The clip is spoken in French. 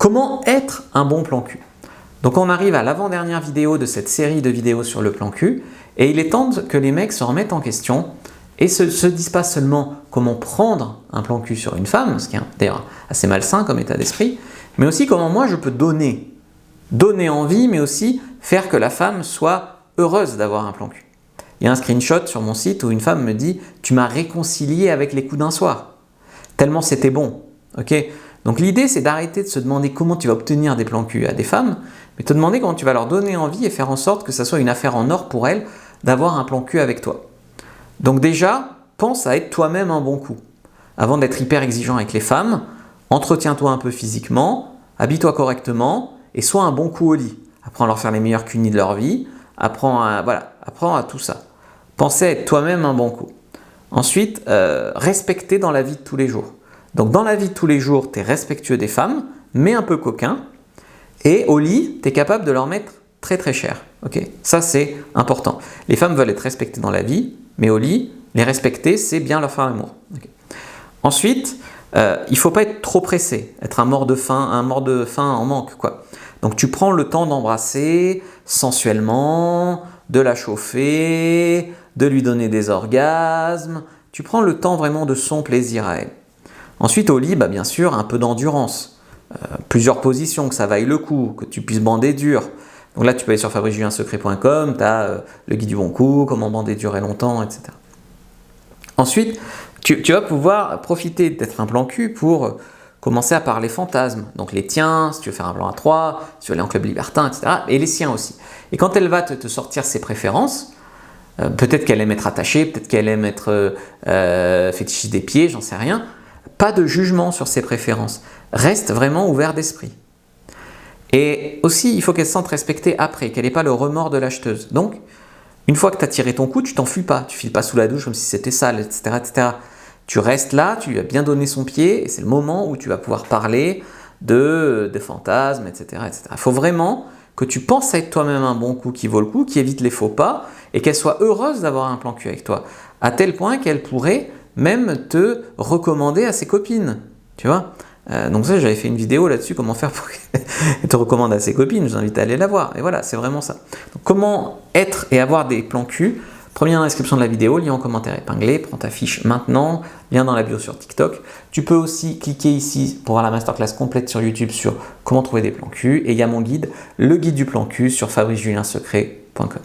Comment être un bon plan cul? Donc on arrive à l'avant-dernière vidéo de cette série de vidéos sur le plan cul et il est temps que les mecs se remettent en question et se disent pas seulement comment prendre un plan cul sur une femme, ce qui est d'ailleurs assez malsain comme état d'esprit, mais aussi comment moi je peux donner envie, mais aussi faire que la femme soit heureuse d'avoir un plan cul. Il y a un screenshot sur mon site où une femme me dit « Tu m'as réconcilié avec les coups d'un soir, tellement c'était bon. » Donc l'idée c'est d'arrêter de se demander comment tu vas obtenir des plans cul à des femmes, mais te demander comment tu vas leur donner envie et faire en sorte que ça soit une affaire en or pour elles d'avoir un plan cul avec toi. Donc déjà, pense à être toi-même un bon coup. Avant d'être hyper exigeant avec les femmes, entretiens-toi un peu physiquement, habille-toi correctement et sois un bon coup au lit. Apprends à leur faire les meilleurs cunis de leur vie, apprends à tout ça. Pensez à être toi-même un bon coup. Ensuite, respecter dans la vie de tous les jours. Donc dans la vie de tous les jours, tu es respectueux des femmes, mais un peu coquin. Et au lit, tu es capable de leur mettre très très cher. Ça c'est important. Les femmes veulent être respectées dans la vie, mais au lit, les respecter, c'est bien leur faire l'amour. Ensuite, il ne faut pas être trop pressé, être un mort de faim en manque, quoi. Donc tu prends le temps d'embrasser sensuellement, de la chauffer, de lui donner des orgasmes. Tu prends le temps vraiment de son plaisir à elle. Ensuite au lit, bien sûr, un peu d'endurance. Plusieurs positions, que ça vaille le coup, que tu puisses bander dur. Donc là, tu peux aller sur fabricejuliensecret.com, tu as le guide du bon coup, comment bander dur et longtemps, etc. Ensuite, tu vas pouvoir profiter d'être un plan cul pour commencer à parler fantasmes. Donc les tiens, si tu veux faire un plan à 3, si tu veux aller en club libertin, etc. Et les siens aussi. Et quand elle va te sortir ses préférences, peut-être qu'elle aime être attachée, peut-être qu'elle aime être fétichiste des pieds, j'en sais rien. Pas de jugement sur ses préférences. Reste vraiment ouvert d'esprit. Et aussi, il faut qu'elle se sente respectée après, qu'elle n'ait pas le remords de l'acheteuse. Donc, une fois que tu as tiré ton coup, tu t'enfuis pas. Tu files pas sous la douche comme si c'était sale, etc., etc. Tu restes là, tu lui as bien donné son pied et c'est le moment où tu vas pouvoir parler de fantasmes, etc., etc. Il faut vraiment que tu penses à être toi-même un bon coup qui vaut le coup, qui évite les faux pas et qu'elle soit heureuse d'avoir un plan cul avec toi. À tel point qu'elle pourrait même te recommander à ses copines. Tu vois ? Donc ça, j'avais fait une vidéo là-dessus, comment faire pour qu'elle te recommande à ses copines, je vous invite à aller la voir. Et voilà, c'est vraiment ça. Donc, comment être et avoir des plans cul? Premier dans la description de la vidéo, lien en commentaire épinglé, prends ta fiche maintenant, lien dans la bio sur TikTok. Tu peux aussi cliquer ici pour voir la masterclass complète sur YouTube sur comment trouver des plans cul. Et il y a mon guide, le guide du plan cul sur fabricejuliensecret.com.